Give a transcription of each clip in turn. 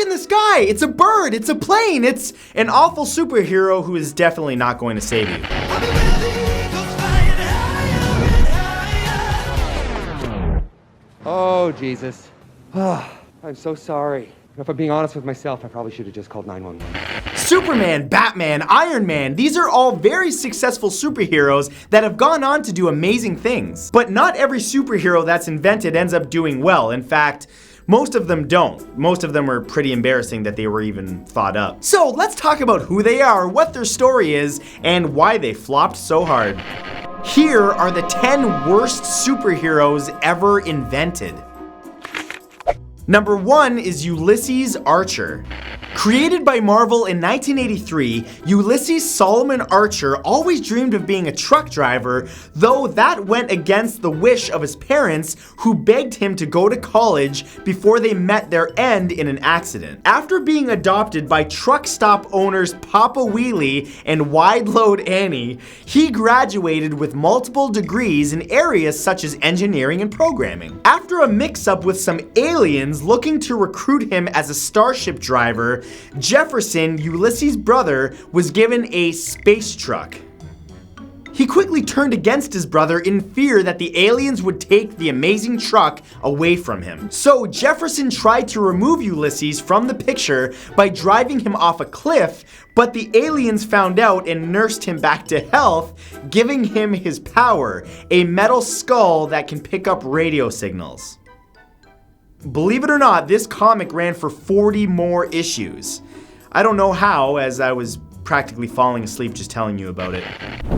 in the sky! It's a bird! It's a plane! It's an awful superhero who is definitely not going to save you. Oh, Jesus. I'm so sorry. If I'm being honest with myself, I probably should have just called 911. Superman, Batman, Iron Man, these are all very successful superheroes that have gone on to do amazing things. But not every superhero that's invented ends up doing well. In fact, most of them don't. Most of them are pretty embarrassing that they were even thought up. So let's talk about who they are, what their story is, and why they flopped so hard. Here are the 10 worst superheroes ever invented. Number 1 is Ulysses Archer. Created by Marvel in 1983, Ulysses Solomon Archer always dreamed of being a truck driver, though that went against the wish of his parents, who begged him to go to college before they met their end in an accident. After being adopted by truck stop owners Papa Wheelie and Wide Load Annie, he graduated with multiple degrees in areas such as engineering and programming. After a mix-up with some aliens looking to recruit him as a starship driver, Jefferson, Ulysses' brother, was given a space truck. He quickly turned against his brother in fear that the aliens would take the amazing truck away from him. So Jefferson tried to remove Ulysses from the picture by driving him off a cliff, but the aliens found out and nursed him back to health, giving him his power, a metal skull that can pick up radio signals. Believe it or not, this comic ran for 40 more issues. I don't know how, as I was practically falling asleep just telling you about it.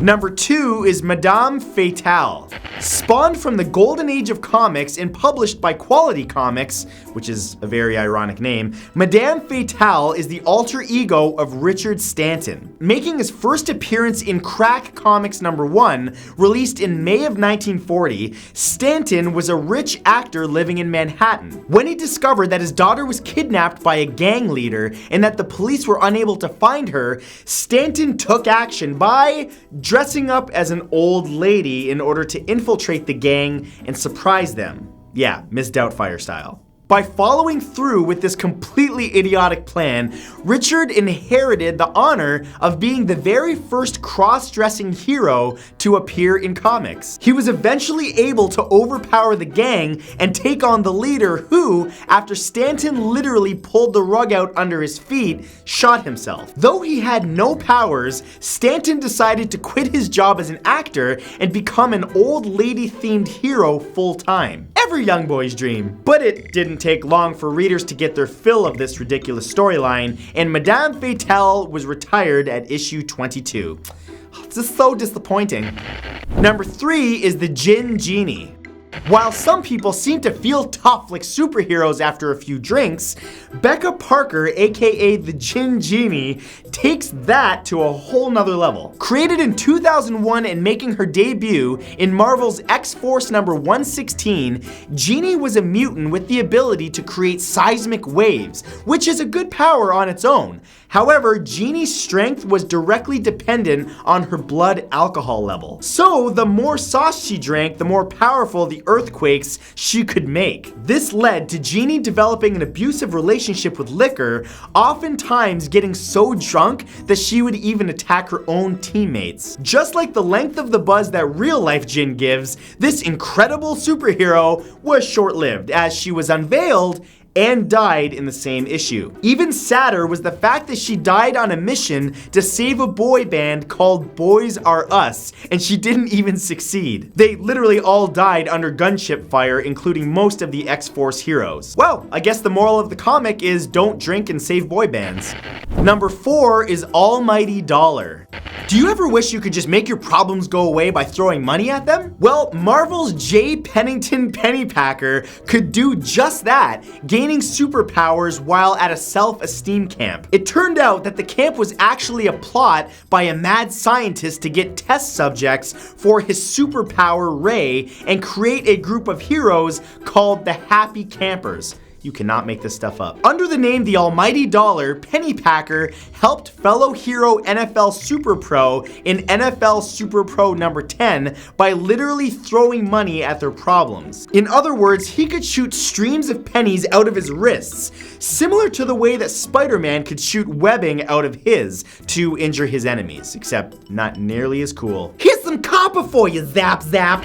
Number 2 is Madame Fatale. Spawned from the golden age of comics and published by Quality Comics, which is a very ironic name, Madame Fatale is the alter ego of Richard Stanton. Making his first appearance in Crack Comics number 1, released in May of 1940, Stanton was a rich actor living in Manhattan. When he discovered that his daughter was kidnapped by a gang leader and that the police were unable to find her, Stanton took action by dressing up as an old lady in order to infiltrate the gang and surprise them. Yeah, Miss Doubtfire style. By following through with this completely idiotic plan, Richard inherited the honor of being the very first cross-dressing hero to appear in comics. He was eventually able to overpower the gang and take on the leader who, after Stanton literally pulled the rug out under his feet, shot himself. Though he had no powers, Stanton decided to quit his job as an actor and become an old lady-themed hero full-time. Every young boy's dream. But it didn't take long for readers to get their fill of this ridiculous storyline, and Madame Fatale was retired at issue 22. It's just so disappointing. Number 3 is the Genie. While some people seem to feel tough like superheroes after a few drinks, Becca Parker, aka the Genie, takes that to a whole nother level. Created in 2001 and making her debut in Marvel's X-Force number 116, Genie was a mutant with the ability to create seismic waves, which is a good power on its own. However, Genie's strength was directly dependent on her blood alcohol level. So the more sauce she drank, the more powerful the earthquakes she could make. This led to Genie developing an abusive relationship with liquor, oftentimes getting so drunk that she would even attack her own teammates. Just like the length of the buzz that real-life gin gives, this incredible superhero was short-lived, as she was unveiled and died in the same issue. Even sadder was the fact that she died on a mission to save a boy band called Boys R Us, and she didn't even succeed. They literally all died under gunship fire, including most of the X-Force heroes. Well, I guess the moral of the comic is don't drink and save boy bands. Number 4 is Almighty Dollar. Do you ever wish you could just make your problems go away by throwing money at them? Well, Marvel's J. Pennington Pennypacker could do just that, gaining superpowers while at a self-esteem camp. It turned out that the camp was actually a plot by a mad scientist to get test subjects for his superpower Ray and create a group of heroes called the Happy Campers. You cannot make this stuff up. Under the name The Almighty Dollar, Pennypacker helped fellow hero NFL Super Pro in NFL Super Pro number 10 by literally throwing money at their problems. In other words, he could shoot streams of pennies out of his wrists, similar to the way that Spider-Man could shoot webbing out of his to injure his enemies, except not nearly as cool. Here's some copper for you, zap zap!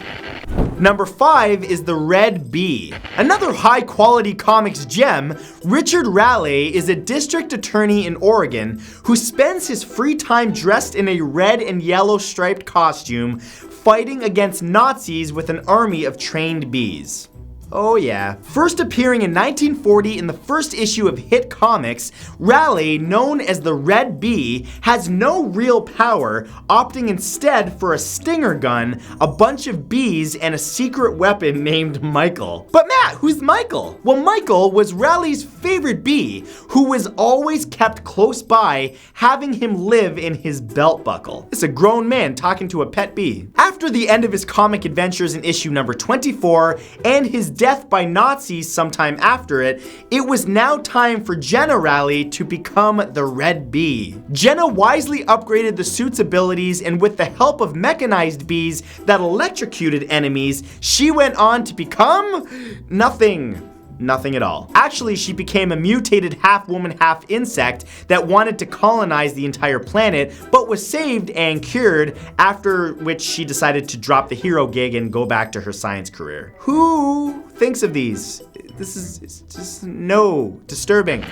Number 5 is the Red Bee. Another high-quality comics gem, Richard Raleigh is a district attorney in Oregon who spends his free time dressed in a red and yellow striped costume, fighting against Nazis with an army of trained bees. Oh yeah. First appearing in 1940 in the first issue of Hit Comics, Raleigh, known as the Red Bee, has no real power, opting instead for a stinger gun, a bunch of bees, and a secret weapon named Michael. But Matt, who's Michael? Well, Michael was Raleigh's favorite bee, who was always kept close by, having him live in his belt buckle. It's a grown man talking to a pet bee. After the end of his comic adventures in issue number 24, and his death by Nazis sometime after it, it was now time for Jenna Raleigh to become the Red Bee. Jenna wisely upgraded the suit's abilities, and with the help of mechanized bees that electrocuted enemies, she went on to become nothing. Nothing at all. Actually, she became a mutated half-woman, half-insect that wanted to colonize the entire planet, but was saved and cured, after which she decided to drop the hero gig and go back to her science career. Who thinks of these? This is just no, disturbing.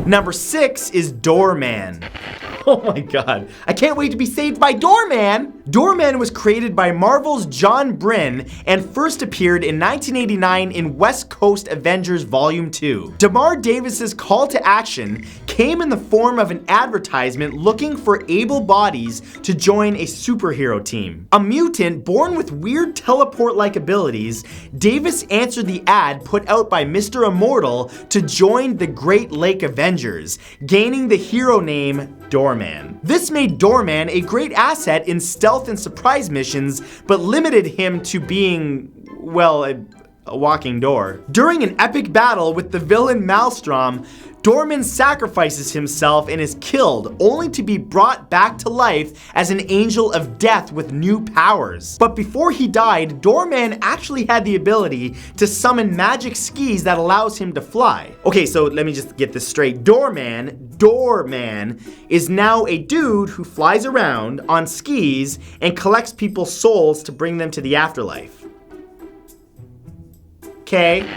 Number 6 is Doorman. Oh my god, I can't wait to be saved by Doorman! Doorman was created by Marvel's John Byrne and first appeared in 1989 in West Coast Avengers Volume 2. Damar Davis's call to action came in the form of an advertisement looking for able bodies to join a superhero team. A mutant born with weird teleport-like abilities, Davis answered the ad put out by Mr. Immortal to join the Great Lake Avengers, gaining the hero name Doorman. This made Doorman a great asset in stealth and surprise missions, but limited him to being, well, a walking door. During an epic battle with the villain Maelstrom, Doorman sacrifices himself and is killed, only to be brought back to life as an angel of death with new powers. But before he died, Doorman actually had the ability to summon magic skis that allows him to fly. Okay, so let me just get this straight. Doorman is now a dude who flies around on skis and collects people's souls to bring them to the afterlife. Okay.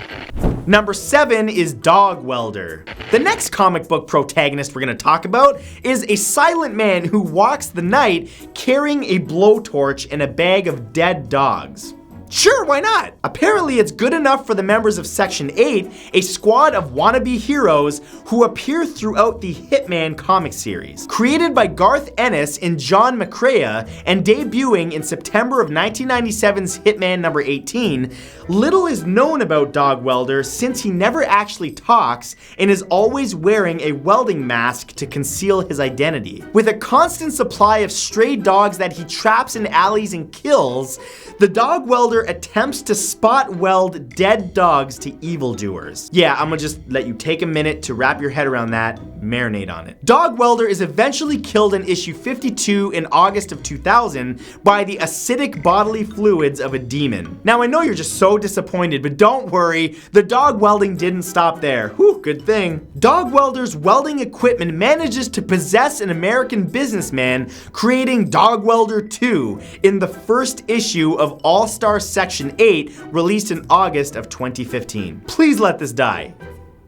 Number 7 is Dog Welder. The next comic book protagonist we're going to talk about is a silent man who walks the night carrying a blowtorch and a bag of dead dogs. Sure, why not? Apparently it's good enough for the members of Section 8, a squad of wannabe heroes who appear throughout the Hitman comic series. Created by Garth Ennis and John McCrea and debuting in September of 1997's Hitman number 18, little is known about Dog Welder since he never actually talks and is always wearing a welding mask to conceal his identity. With a constant supply of stray dogs that he traps in alleys and kills, the Dog Welder attempts to spot weld dead dogs to evildoers. Yeah, I'm gonna just let you take a minute to wrap your head around that, marinate on it. Dog Welder is eventually killed in issue 52 in August of 2000 by the acidic bodily fluids of a demon. Now I know you're just so disappointed, but don't worry, the dog welding didn't stop there. Whew, good thing. Dog Welder's welding equipment manages to possess an American businessman, creating Dog Welder 2 in the first issue of All-Star Section 8, released in August of 2015. Please let this die.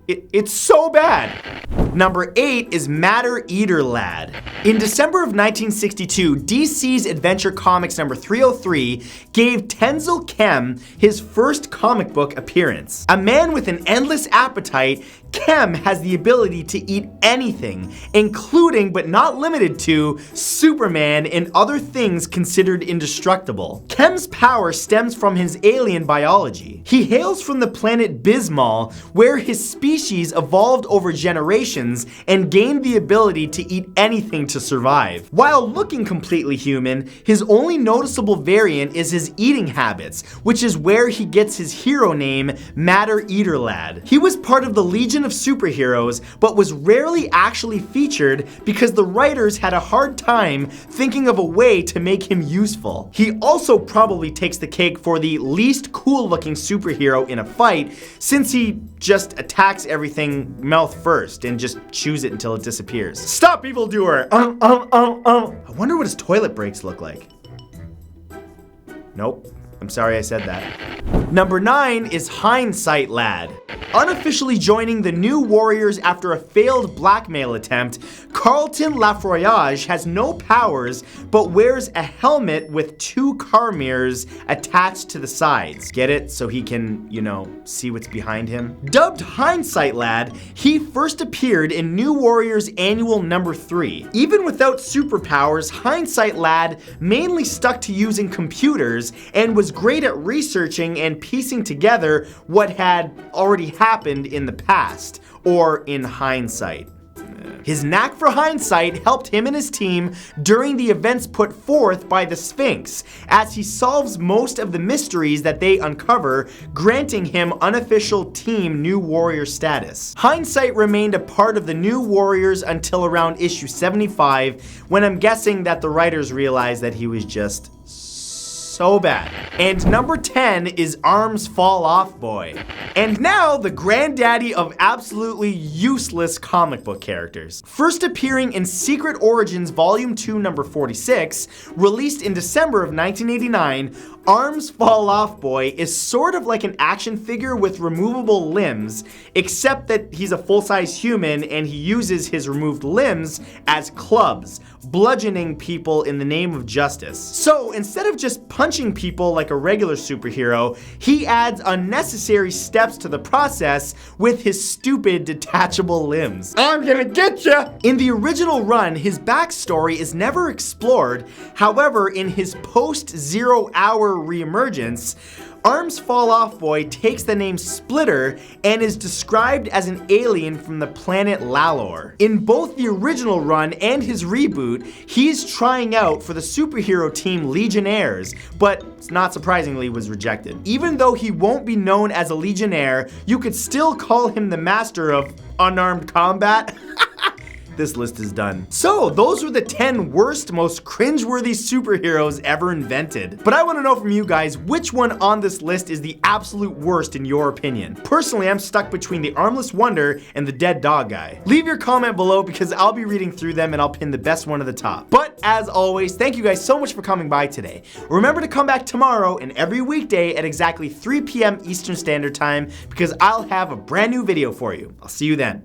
It's so bad. Number 8 is Matter Eater Lad. In December of 1962, DC's Adventure Comics number 303 gave Tenzil Kem his first comic book appearance. A man with an endless appetite, Kem has the ability to eat anything, including but not limited to Superman and other things considered indestructible. Kem's power stems from his alien biology. He hails from the planet Bismal, where his species evolved over generations mutations and gained the ability to eat anything to survive. While looking completely human, his only noticeable variant is his eating habits, which is where he gets his hero name, Matter Eater Lad. He was part of the Legion of Superheroes, but was rarely actually featured because the writers had a hard time thinking of a way to make him useful. He also probably takes the cake for the least cool looking superhero in a fight, since he just attacks everything mouth first and just chews it until it disappears. Stop, evildoer! I wonder what his toilet breaks look like. Nope. I'm sorry I said that. Number 9 is Hindsight Lad. Unofficially joining the New Warriors after a failed blackmail attempt, Carlton Lafroyage has no powers but wears a helmet with 2 car mirrors attached to the sides. Get it? So he can, see what's behind him. Dubbed Hindsight Lad, he first appeared in New Warriors Annual number 3. Even without superpowers, Hindsight Lad mainly stuck to using computers and was great at researching and piecing together what had already happened in the past, or in hindsight. His knack for hindsight helped him and his team during the events put forth by the Sphinx, as he solves most of the mysteries that they uncover, granting him unofficial Team New Warrior status. Hindsight remained a part of the New Warriors until around issue 75, when I'm guessing that the writers realized that he was just so bad. And number 10 is Arms Fall Off Boy. And now the granddaddy of absolutely useless comic book characters. First appearing in Secret Origins Volume 2 number 46, released in December of 1989, Arms Fall Off Boy is sort of like an action figure with removable limbs, except that he's a full-size human and he uses his removed limbs as clubs, bludgeoning people in the name of justice. So instead of just punching people like a regular superhero, he adds unnecessary steps to the process with his stupid detachable limbs. I'm gonna get ya! In the original run, his backstory is never explored. However, in his post-Zero Hour reemergence, Arms Fall Off Boy takes the name Splitter and is described as an alien from the planet Lalor. In both the original run and his reboot, he's trying out for the superhero team Legionnaires, but not surprisingly was rejected. Even though he won't be known as a Legionnaire, you could still call him the master of unarmed combat. This list is done. So, those were the 10 worst, most cringeworthy superheroes ever invented. But I want to know from you guys, which one on this list is the absolute worst in your opinion? Personally, I'm stuck between the Armless Wonder and the Dead Dog guy. Leave your comment below because I'll be reading through them and I'll pin the best one at the top. But as always, thank you guys so much for coming by today. Remember to come back tomorrow and every weekday at exactly 3 p.m. Eastern Standard Time because I'll have a brand new video for you. I'll see you then.